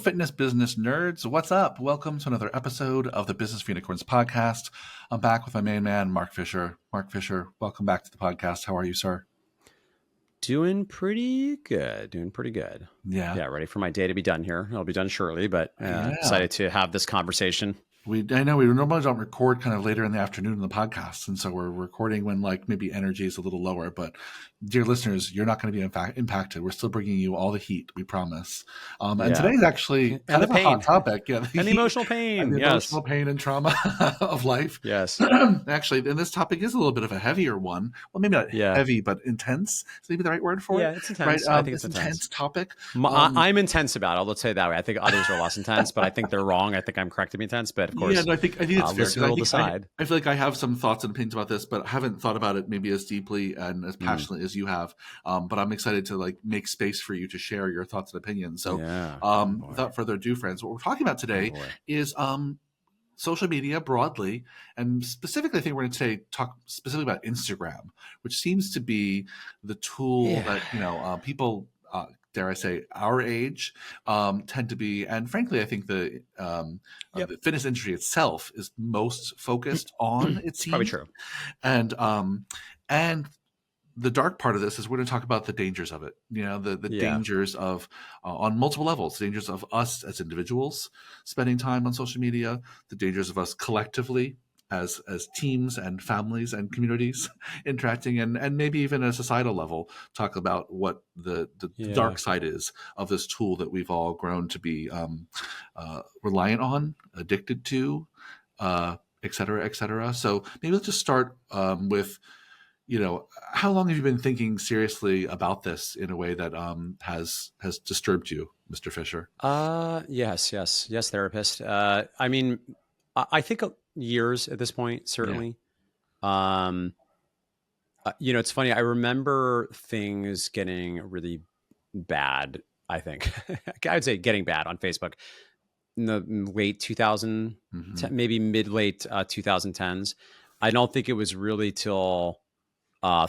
fitness business nerds. What's up? Welcome to another episode of the Business for Unicorns podcast. I'm back with my main man, Mark Fisher. Mark Fisher, welcome back to the podcast. How are you, sir? Doing pretty good. Yeah. Ready for my day to be done here. It'll be done shortly, but excited to have this conversation. I know we normally don't record kind of later in the afternoon in the podcast, and so we're recording when like maybe energy is a little lower. But dear listeners, you're not going to be impacted. We're still bringing you all the heat, we promise. And today's actually kind of a hot topic. Yeah, and the emotional pain, and the emotional pain and trauma of life. Yes, actually, and this topic is a little bit of a heavier one. Well, maybe not heavy, but intense. Is maybe the right word for it? Yeah, it's intense. Right? I think it's an intense topic. I'm intense about it. Let's say it that way. I think others are less intense, but I think they're wrong. I think I'm correct to be intense, but of course, yeah, no, I think it's fair. I feel like I have some thoughts and opinions about this, but I haven't thought about it maybe as deeply and as passionately as you have. But I'm excited to like make space for you to share your thoughts and opinions. So, without further ado, friends, what we're talking about today is social media broadly, and specifically, I think we're going to talk specifically about Instagram, which seems to be the tool that people. Dare I say, our age tend to be, and frankly, I think the fitness industry itself is most focused on. It seems probably true, and the dark part of this is we're going to talk about the dangers of it. The dangers of on multiple levels, the dangers of us as individuals spending time on social media, the dangers of us collectively as teams and families and communities interacting, and maybe even at a societal level, talk about what the dark side is of this tool that we've all grown to be reliant on, addicted to, et cetera, et cetera. So maybe let's just start with, how long have you been thinking seriously about this in a way that has disturbed you, Mr. Fisher? Yes, therapist. I mean, I think years at this point, certainly. Yeah. It's funny. I remember things getting really bad. I think I would say getting bad on Facebook in the late 2000, maybe mid-late 2010s. I don't think it was really till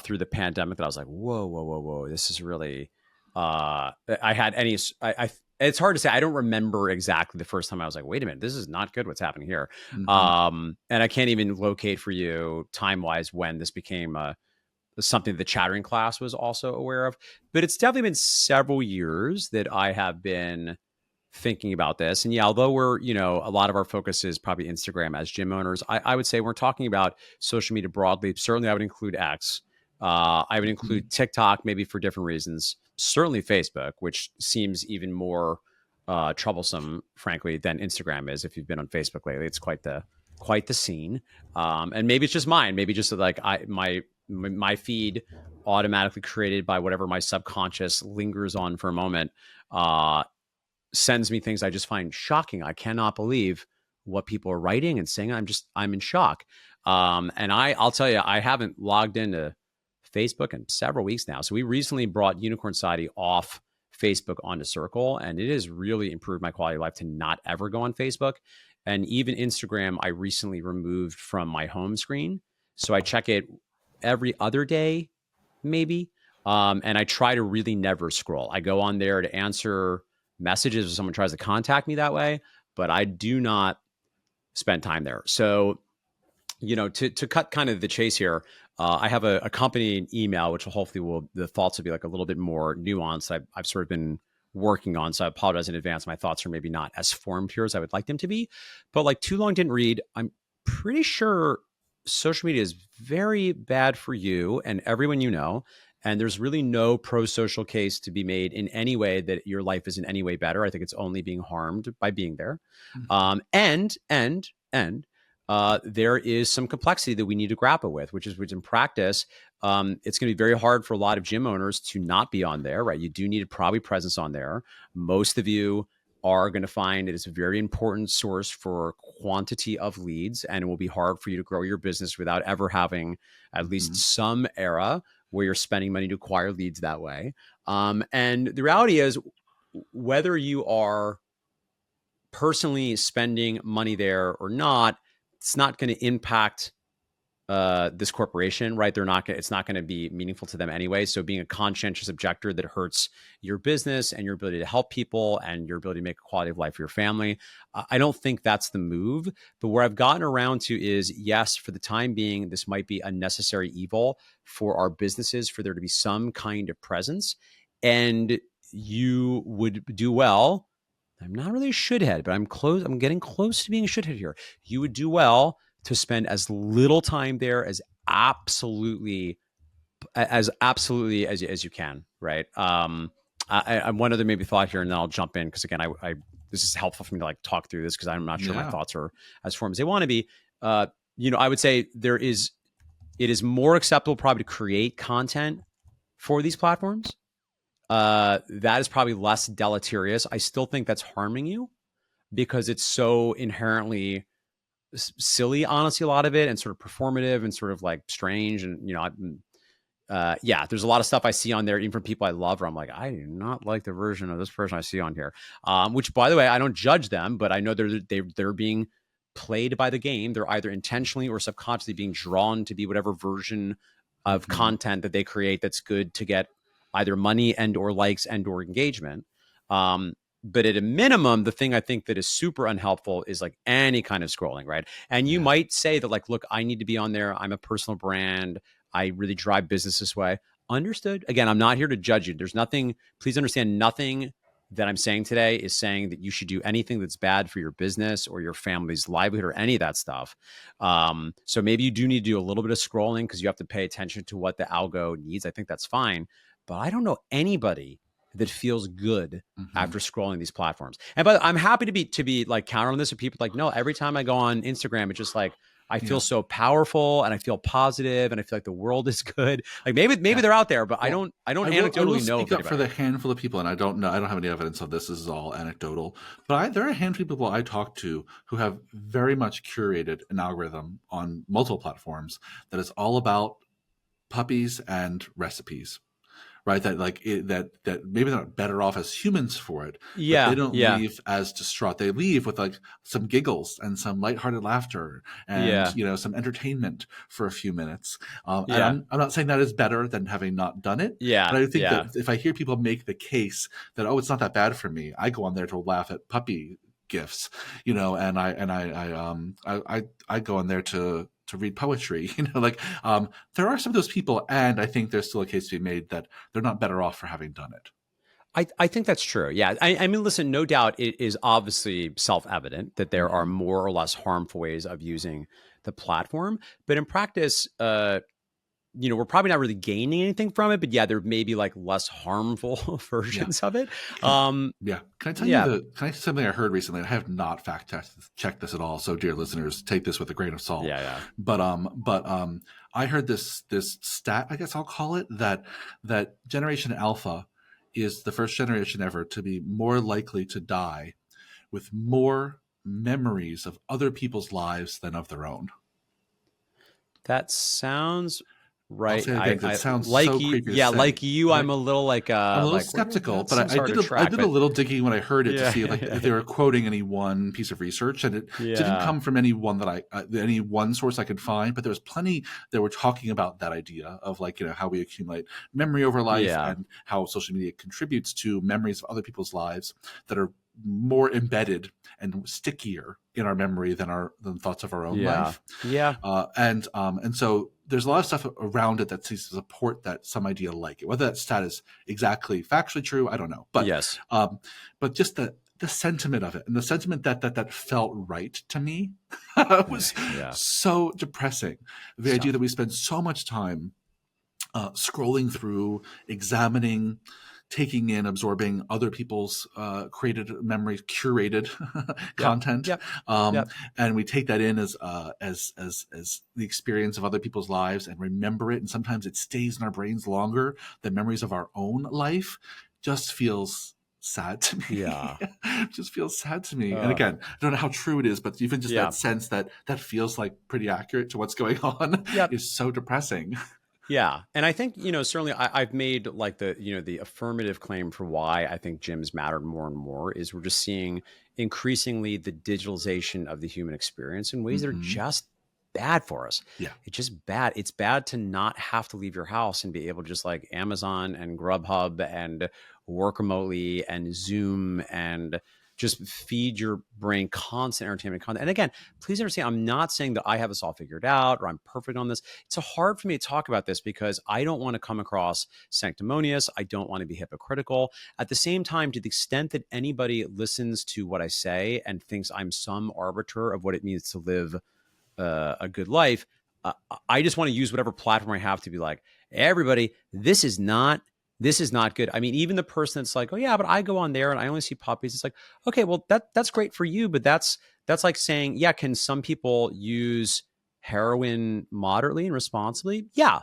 through the pandemic that I was like, whoa. This is really, it's hard to say. I don't remember exactly the first time I was like, wait a minute, this is not good. What's happening here? And I can't even locate for you time-wise when this became something the chattering class was also aware of. But it's definitely been several years that I have been thinking about this. And although we're, a lot of our focus is probably Instagram as gym owners, I would say we're talking about social media broadly. Certainly I would include X. I would include TikTok, maybe for different reasons. Certainly Facebook, which seems even more troublesome, frankly, than Instagram is. If you've been on Facebook lately, it's quite the scene. And maybe it's just mine. Maybe just like my feed automatically created by whatever my subconscious lingers on for a moment sends me things I just find shocking. I cannot believe what people are writing and saying. I'm in shock. And I'll tell you, I haven't logged into Facebook in several weeks now. So we recently brought Unicorn Society off Facebook onto Circle, and it has really improved my quality of life to not ever go on Facebook. And even Instagram, I recently removed from my home screen. So I check it every other day, maybe. And I try to really never scroll. I go on there to answer messages if someone tries to contact me that way, but I do not spend time there. So, to cut kind of the chase here, I have a company email, which hopefully the thoughts will be like a little bit more nuanced. I've sort of been working on, so I apologize in advance. My thoughts are maybe not as formed here as I would like them to be, but like too long didn't read. I'm pretty sure social media is very bad for you and everyone you know. And there's really no pro-social case to be made in any way that your life is in any way better. I think it's only being harmed by being there. And there is some complexity that we need to grapple with, which in practice, it's going to be very hard for a lot of gym owners to not be on there, right? You do need a probably presence on there. Most of you are going to find it is a very important source for quantity of leads, and it will be hard for you to grow your business without ever having at least some era where you're spending money to acquire leads that way. And the reality is, whether you are personally spending money there or not, it's not going to impact this corporation, right? They're not. It's not going to be meaningful to them anyway. So being a conscientious objector that hurts your business and your ability to help people and your ability to make a quality of life for your family, I don't think that's the move. But where I've gotten around to is, yes, for the time being, this might be a necessary evil for our businesses, for there to be some kind of presence, and you would do well. I'm not really a shithead, but I'm close. I'm getting close to being a shithead here. You would do well to spend as little time there as you can, right? I one other maybe thought here, and then I'll jump in because again, I this is helpful for me to like talk through this because I'm not sure my Yeah. thoughts are as formed as they want to be. I would say it is more acceptable probably to create content for these platforms. That is probably less deleterious. I still think that's harming you because it's so inherently silly, honestly, a lot of it, and sort of performative and sort of like strange. And, yeah, there's a lot of stuff I see on there, even from people I love, where I'm like, I do not like the version of this person I see on here. Which, by the way, I don't judge them, but I know they're being played by the game. They're either intentionally or subconsciously being drawn to be whatever version of content that they create that's good to get either money and or likes and or engagement. But at a minimum, the thing I think that is super unhelpful is like any kind of scrolling, right? And you might say that like, look, I need to be on there. I'm a personal brand. I really drive business this way. Understood. Again, I'm not here to judge you. There's nothing, please understand, nothing that I'm saying today is saying that you should do anything that's bad for your business or your family's livelihood or any of that stuff. So maybe you do need to do a little bit of scrolling because you have to pay attention to what the algo needs. I think that's fine. But I don't know anybody that feels good after scrolling these platforms. And but I'm happy to be like counter on this with people like, no, every time I go on Instagram, it's just like I feel so powerful and I feel positive and I feel like the world is good. Like maybe they're out there, but Well, I don't I will anecdotally know speak if up for anybody. the handful of people, and I don't know. I don't have any evidence of this. This is all anecdotal. But there are a handful of people I talk to who have very much curated an algorithm on multiple platforms that is all about puppies and recipes, right? That that maybe they're not better off as humans for it, but they Yeah, don't yeah, leave as distraught. They leave with like some giggles and some lighthearted laughter and yeah, some entertainment for a few minutes. And yeah, I'm not saying that is better than having not done it, but yeah, I think yeah, that if I hear people make the case that it's not that bad for me, I go on there to laugh at puppy gifts, and I go on there to read poetry, there are some of those people, and I think there's still a case to be made that they're not better off for having done it. I think that's true. Yeah. I mean, listen, no doubt it is obviously self evident that there are Mm-hmm. more or less harmful ways of using the platform. But in practice, we're probably not really gaining anything from it. But yeah, there may be like less harmful Yeah. versions of it. Can, yeah. Can I tell you Yeah. something I heard recently? I have not fact checked this at all. So dear listeners, take this with a grain of salt. Yeah. Yeah. But I heard this stat, I guess I'll call it, that Generation Alpha is the first generation ever to be more likely to die with more memories of other people's lives than of their own. That sounds I'll right. say it again because it I sounds like so you. creepy to Yeah. say, Like you, but I'm a little I'm a little like, where skeptical. that But seems hard to I track, did a but little digging when I heard it to yeah. see like if they were quoting any one piece of research, and it didn't Yeah. come from any one that any one source I could find. But there was plenty that were talking about that idea of like how we accumulate memory over life Yeah. and how social media contributes to memories of other people's lives that are more embedded and stickier in our memory than thoughts of our own Yeah. life. Yeah. And so there's a lot of stuff around it that seems to support that some idea like it. Whether that stat is exactly factually true, I don't know. Yes. But just the sentiment of it and the sentiment that felt right to me was Yeah. so depressing. The It's idea that tough. we spend so much time scrolling through, examining, taking in, absorbing other people's created memories, curated Yep. content, Yep. um, Yep. and we take that in as the experience of other people's lives and remember it. And sometimes it stays in our brains longer than memories of our own life. Just feels sad to me. Yeah. Just feels sad to me. And Uh, again, I don't know how true it is, but even just yeah. that sense that feels like pretty accurate to what's going on Yep. is so depressing. Yeah. And I think, certainly I've made like the affirmative claim for why I think gyms mattered more and more is we're just seeing increasingly the digitalization of the human experience in ways that are Mm-hmm. just bad for us. Yeah. It's just bad. It's bad to not have to leave your house and be able to just like Amazon and Grubhub and work remotely and Zoom and just feed your brain constant entertainment content. And again, please understand, I'm not saying that I have this all figured out or I'm perfect on this. It's so hard for me to talk about this because I don't want to come across sanctimonious. I don't want to be hypocritical. At the same time, to the extent that anybody listens to what I say and thinks I'm some arbiter of what it means to live a good life, uh, I just want to use whatever platform I have to be like, everybody, this is not good. I mean, even the person that's like, oh yeah, but I go on there and I only see puppies. It's like, okay, well that's great for you, but that's like saying, yeah, can some people use heroin moderately and responsibly? Yeah,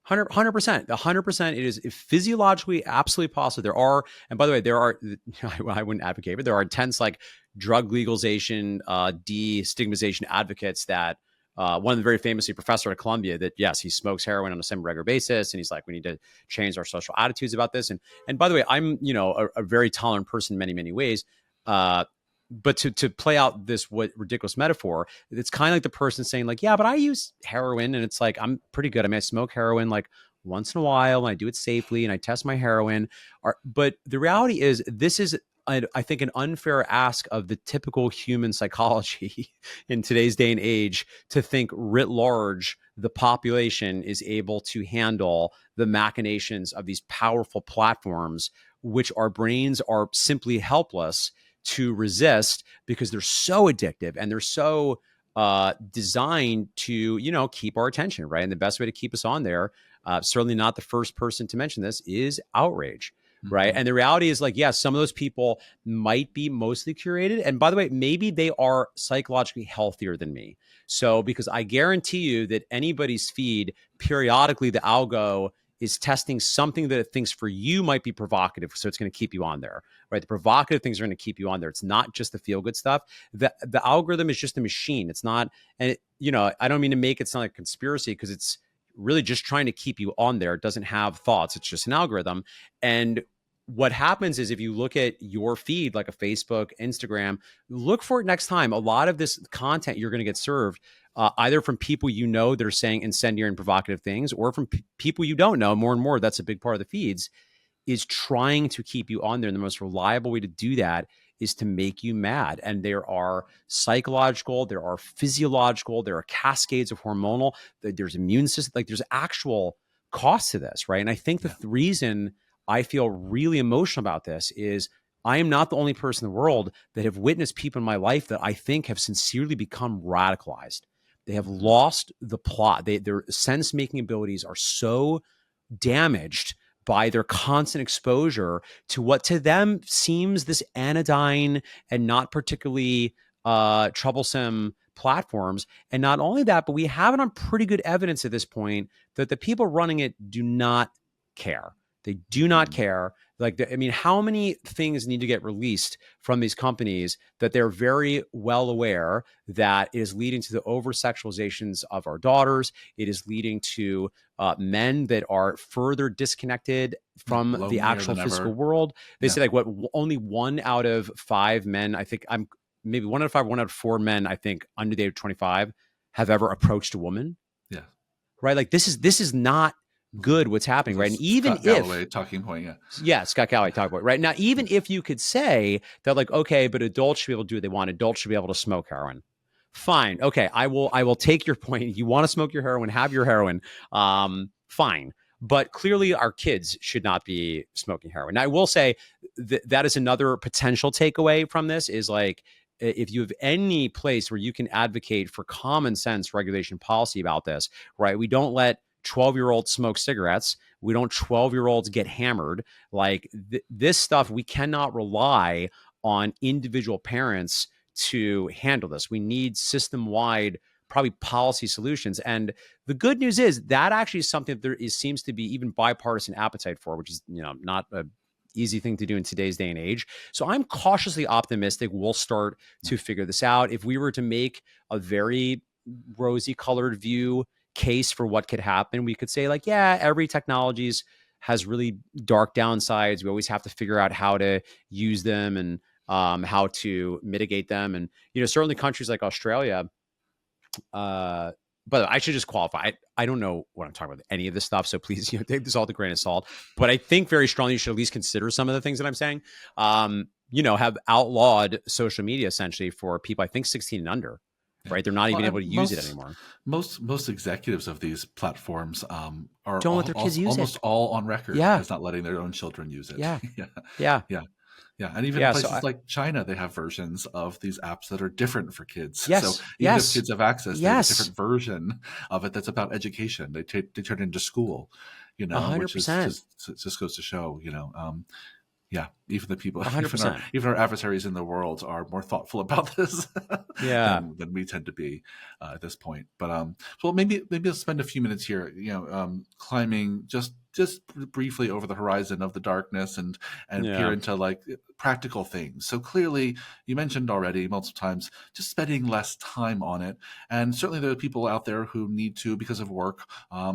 100%, 100%. It is physiologically absolutely possible. There are, and by the way, there are, I wouldn't advocate, but there are intense like drug legalization, destigmatization advocates that, one of the very famously professor at Columbia that, yes, he smokes heroin on a semi-regular basis. And he's like, we need to change our social attitudes about this. And by the way, I'm, a very tolerant person in many, many ways. But to play out this what ridiculous metaphor, it's kind of like the person saying like, yeah, but I use heroin and it's like, I'm pretty good. I mean, I smoke heroin like once in a while and I do it safely and I test my heroin. But the reality is this is, I think, an unfair ask of the typical human psychology in today's day and age to think writ large the population is able to handle the machinations of these powerful platforms, which our brains are simply helpless to resist because they're so addictive and they're so designed to, keep our attention, right? And the best way to keep us on there, certainly not the first person to mention this, is outrage. Right. Mm-hmm. And the reality is like, yeah, some of those people might be mostly curated. And by the way, maybe they are psychologically healthier than me. So, because I guarantee you that anybody's feed, periodically the algo is testing something that it thinks for you might be provocative. So it's going to keep you on there, right? The provocative things are going to keep you on there. It's not just the feel good stuff. The algorithm is just a machine. It's not, and I don't mean to make it sound like a conspiracy because it's really just trying to keep you on there. It doesn't have thoughts. It's just an algorithm. And what happens is if you look at your feed, like a Facebook, Instagram, look for it next time. A lot of this content you're going to get served either from people that are saying incendiary and provocative things, or from people you don't know. More and more, that's a big part of the feeds, is trying to keep you on there. And the most reliable way to do that is to make you mad. And there are psychological, there are physiological, there are cascades of hormonal, there's immune system, like there's actual cost to this, right? And I think the reason I feel really emotional about this is I am not the only person in the world that have witnessed people in my life that I think have sincerely become radicalized. They have lost the plot. Their sense-making abilities are so damaged by their constant exposure to what to them seems this anodyne and not particularly troublesome platforms. And not only that, but we have it on pretty good evidence at this point that the people running it do not care. They do not care. Like, how many things need to get released from these companies that they're very well aware that it is leading to the over sexualizations of our daughters? It is leading to men that are further disconnected from the actual physical world. They say like only 1 out of 5 men, I think maybe 1 out of 5, 1 out of 4 men, I think under the age of 25 have ever approached a woman. Yeah. Right. Like this is not good what's happening, right? And even Scott Galloway talking point, Scott Galloway talking point, right? Now, even if you could say that, like, okay, but adults should be able to do what they want, adults should be able to smoke heroin. Fine, okay, I will take your point. You want to smoke your heroin, have your heroin, fine. But clearly, our kids should not be smoking heroin. Now, I will say that is another potential takeaway from this is like, if you have any place where you can advocate for common sense regulation policy about this, right? We don't let 12-year-olds smoke cigarettes. We don't 12-year-olds get hammered. Like this stuff, we cannot rely on individual parents to handle this. We need system-wide, probably policy solutions. And the good news is that actually is something that seems to be even bipartisan appetite for, which is not a easy thing to do in today's day and age. So I'm cautiously optimistic we'll start to figure this out. If we were to make a very rosy colored view case for what could happen, we could say like, yeah, every technologies has really dark downsides. We always have to figure out how to use them and how to mitigate them. And, certainly countries like Australia By the way, I should just qualify. I don't know what I'm talking about, any of this stuff. So please, take this all with a grain of salt. But I think very strongly you should at least consider some of the things that I'm saying. Have outlawed social media essentially for people, I think 16 and under, Yeah. right? They're not Well, even and able to use it anymore. most executives of these platforms are Don't let their kids use almost it. all on record Yeah. as not letting their own children use it. Yeah. Yeah, Yeah. yeah, yeah. And even in Yeah. So places like China, they have versions of these apps that are different for kids. So yes. even if Yes. kids have access, they have a Yes. different version of it that's about education. They turn it into school, which is 100%. just goes to show, yeah, even the people, 100%. even our adversaries in the world are more thoughtful about this Yeah. than we tend to be at this point. But so maybe I'll spend a few minutes here, climbing just briefly over the horizon of the darkness and peer Yeah. into like practical things. So clearly, you mentioned already multiple times, just spending less time on it, and certainly there are people out there who need to, because of work,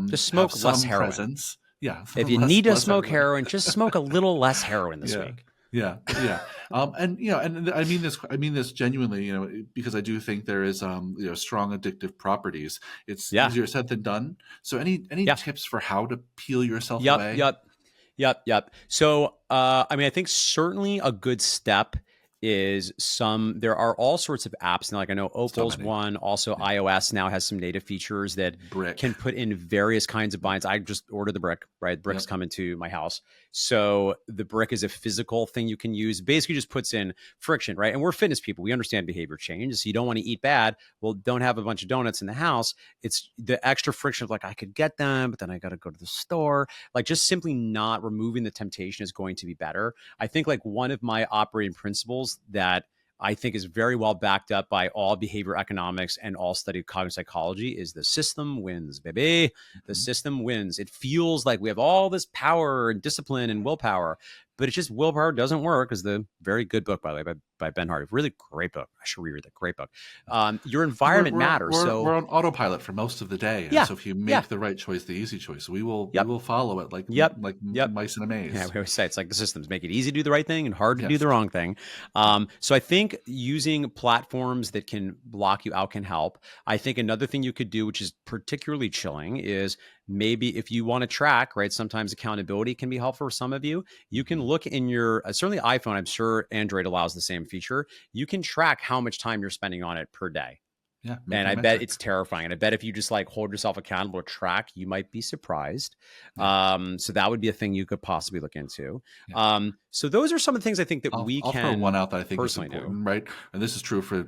Just have smoke less some heroin. presence. Yeah, If you need to less smoke heroin. heroin, just smoke a little less heroin this Yeah. week. Yeah, yeah, and I mean this. I mean this genuinely, because I do think there is, strong addictive properties. It's Yeah. easier said than done. So, any Yeah. tips for how to peel yourself Yep. away? Yep. Yep. So, I mean, I think certainly a good step is there are all sorts of apps. Now, like I know So Opal's many. one, also Yeah. iOS now has some native features that Brick. can put in various kinds of binds. I just ordered the brick, right? Brick's Yep. coming to my house. So the brick is a physical thing you can use. Basically just puts in friction, right? And we're fitness people. We understand behavior change. So you don't want to eat bad. Well, don't have a bunch of donuts in the house. It's the extra friction of like, I could get them, but then I got to go to the store. Like just simply not removing the temptation is going to be better. I think like one of my operating principles that I think is very well backed up by all behavior economics and all study of cognitive psychology is the system wins, baby. The Mhm. system wins. It feels like we have all this power and discipline and willpower, but it's just willpower doesn't work. Is the very good book, by the way, by Ben Hardy. Really great book. I should reread that. Great book. Your We're environment we're matters. we're So on autopilot for most of the day, and yeah, so if you yeah, make the right choice, the easy choice, we yep, will follow it like yep, yep. mice in a Yeah, maze. we always say it's like the systems make it easy to do the right thing and hard to do Yes. the wrong thing. Yeah. So I think using platforms that can block you out can help. I think another thing you could do, which is particularly chilling, is maybe if you want to track, right? Sometimes accountability can be helpful for some of you. You can Mhm. look in your, certainly iPhone, I'm sure Android allows the same feature. You can track how much time you're spending on it per day. Yeah. Make And it a I bet metric. it's terrifying. And I bet if you just like hold yourself accountable to track, you might be surprised. Yeah. So that would be a thing you could possibly look into. Yeah. So those are some of the things I think that we I'll throw one can out that I think is personally do. important, right? And this is true for,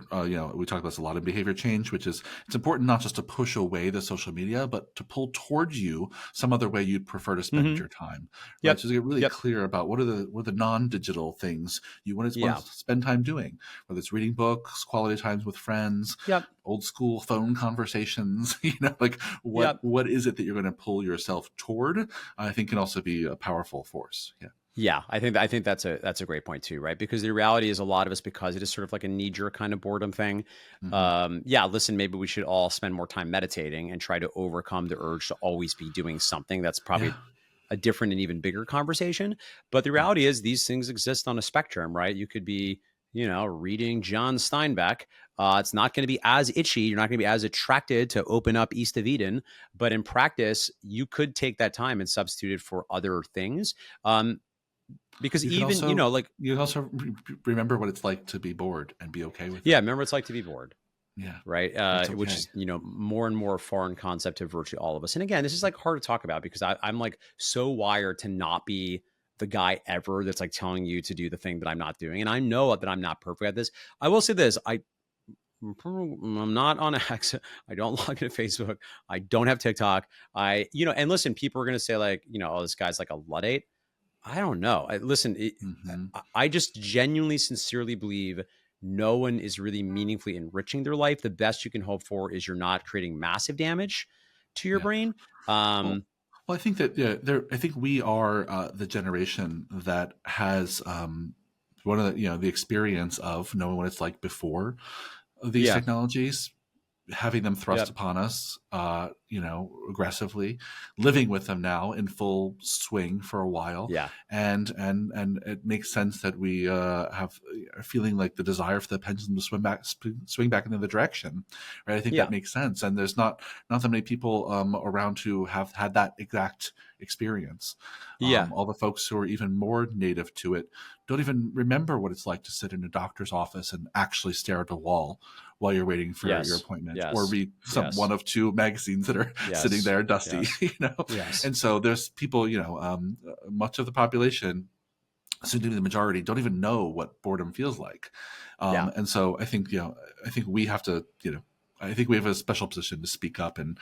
we talk about this a lot in behavior change, which is it's important not just to push away the social media, but to pull towards you some other way you'd prefer to spend Mm-hmm. your time, right? Yep. So to get really Yep. clear about what are the non-digital things you want to Yeah. spend time doing, whether it's reading books, quality times with friends, Yep. old school phone conversations, like Yep. what is it that you're going to pull yourself toward? I think can also be a powerful force. Yeah. Yeah, I think that's a great point too, right? Because the reality is a lot of us, because it is sort of like a knee-jerk kind of boredom thing. Hmm. Yeah, listen, maybe we should all spend more time meditating and try to overcome the urge to always be doing something. That's probably Yeah. a different and even bigger conversation. But the Yeah. reality is these things exist on a spectrum, right? You could be, reading John Steinbeck. It's not going to be as itchy. You're not going to be as attracted to open up East of Eden. But in practice, you could take that time and substitute it for other things. Because You can even, also like, remember what it's like to be bored and be okay with yeah, it. remember what it's like to be bored, Yeah, right? that's Which okay. is, more and more a foreign concept to virtually all of us. And again, this is like hard to talk about because I'm like so wired to not be the guy ever that's like telling you to do the thing that I'm not doing. And I know that I'm not perfect at this. I will say this. I'm not on X. I don't log into Facebook. I don't have TikTok. And listen, people are going to say like, oh, this guy's like a Luddite. I don't know. Listen, Hmm. I just genuinely, sincerely believe no one is really meaningfully enriching their life. The best you can hope for is you're not creating massive damage to your Yeah. brain. Well, I think that I think we are the generation that has one of the experience of knowing what it's like before these Yeah. technologies, having them thrust Yep. upon us aggressively, living with them now in full swing for a while, Yeah. and it makes sense that we have a feeling like the desire for the pendulum to swing back in the other direction, right? I think Yeah. that makes sense, and there's not that many people around who have had that exact experience. Yeah. All the folks who are even more native to it don't even remember what it's like to sit in a doctor's office and actually stare at a wall while you're waiting for your Yes. appointment, or Yes. read Yes. one of two magazines that are sitting Yes. there dusty, Yes. Yes. And so there's people, much of the population, soon to be the majority, don't even know what boredom feels like. Yeah. And so I think we have to, I think we have a special position to speak up and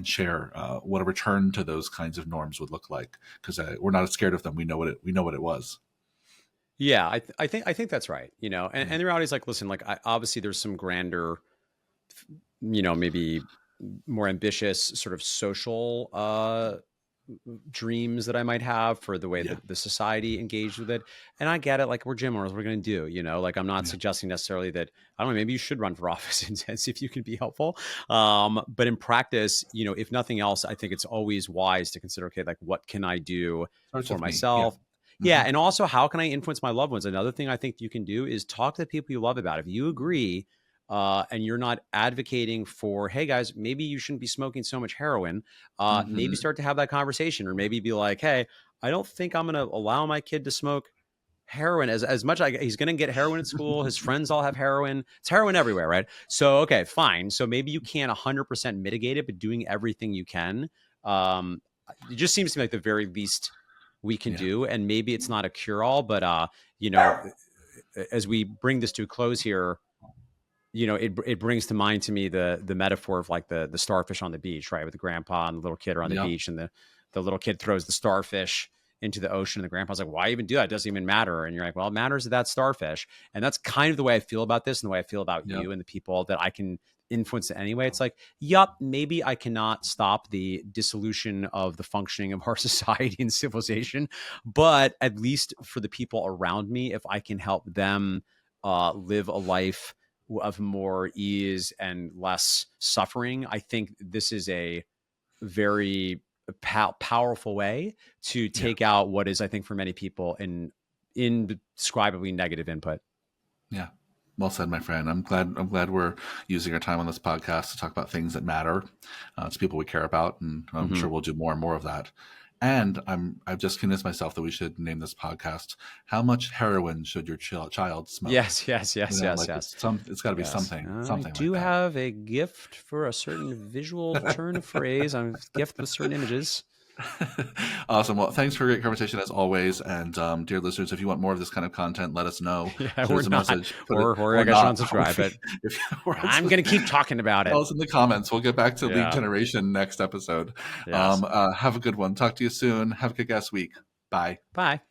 share what a return to those kinds of norms would look like, because we're not scared of them. We know what it was. Yeah. I think that's right. Yeah. And the reality is like, listen, like obviously there's some grander, maybe more ambitious sort of social dreams that I might have for the way Yeah. that the society engaged with it. And I get it. Like, we're gym owners, we're going to do, like, I'm not Yeah. suggesting necessarily that, I don't know, maybe you should run for office and see if you can be helpful. But in practice, if nothing else, I think it's always wise to consider, okay, like, what can I do Starts for with me. Yeah. myself? Yeah. Mm-hmm. And also, how can I influence my loved ones? Another thing I think you can do is talk to the people you love about it. If you agree, and you're not advocating for, hey guys, maybe you shouldn't be smoking so much heroin, maybe Mm-hmm. start to have that conversation, or maybe be like, hey, I don't think I'm going to allow my kid to smoke heroin as much. Like, he's going to get heroin at school. His friends all have heroin. It's heroin everywhere, right? So, okay, fine. So maybe you can't 100% mitigate it, but doing everything you can, it just seems to me like the very least we can Yeah. do. And maybe it's not a cure all, but as we bring this to a close here, it brings to mind to me the metaphor of like the starfish on the beach, right? With the grandpa and the little kid are on the Yep. beach, and the little kid throws the starfish into the ocean, and the grandpa's like, why even do that? It doesn't even matter. And you're like, well, it matters to that starfish. And that's kind of the way I feel about this, and the way I feel about Yep. you and the people that I can influence it anyway. It's like, yup, maybe I cannot stop the dissolution of the functioning of our society and civilization, but at least for the people around me, if I can help them live a life of more ease and less suffering, I think this is a very powerful way to Yeah. take out what is, I think, for many people, an indescribably negative input. Yeah. Well said, my friend. I'm glad we're using our time on this podcast to talk about things that matter to people we care about, and I'm Mm-hmm. sure we'll do more and more of that. And I've just convinced myself that we should name this podcast "How Much Heroin Should Your Child Smoke?" Yes, yes, yes, yes, Like yes, it's got to be yes. something I like do that. have a gift for a certain visual turn of phrase. I'm a gift with certain images. Awesome. Well, thanks for a great conversation as always. And dear listeners, if you want more of this kind of content, let us know. Yeah, Shoot or us a not, message. or I Or guess you not. unsubscribe. But If I'm gonna keep talking about it. tell us in the comments. We'll get back to lead Yeah. generation next episode. Yes. Have a good one. Talk to you soon. Have a good gas week. Bye. Bye.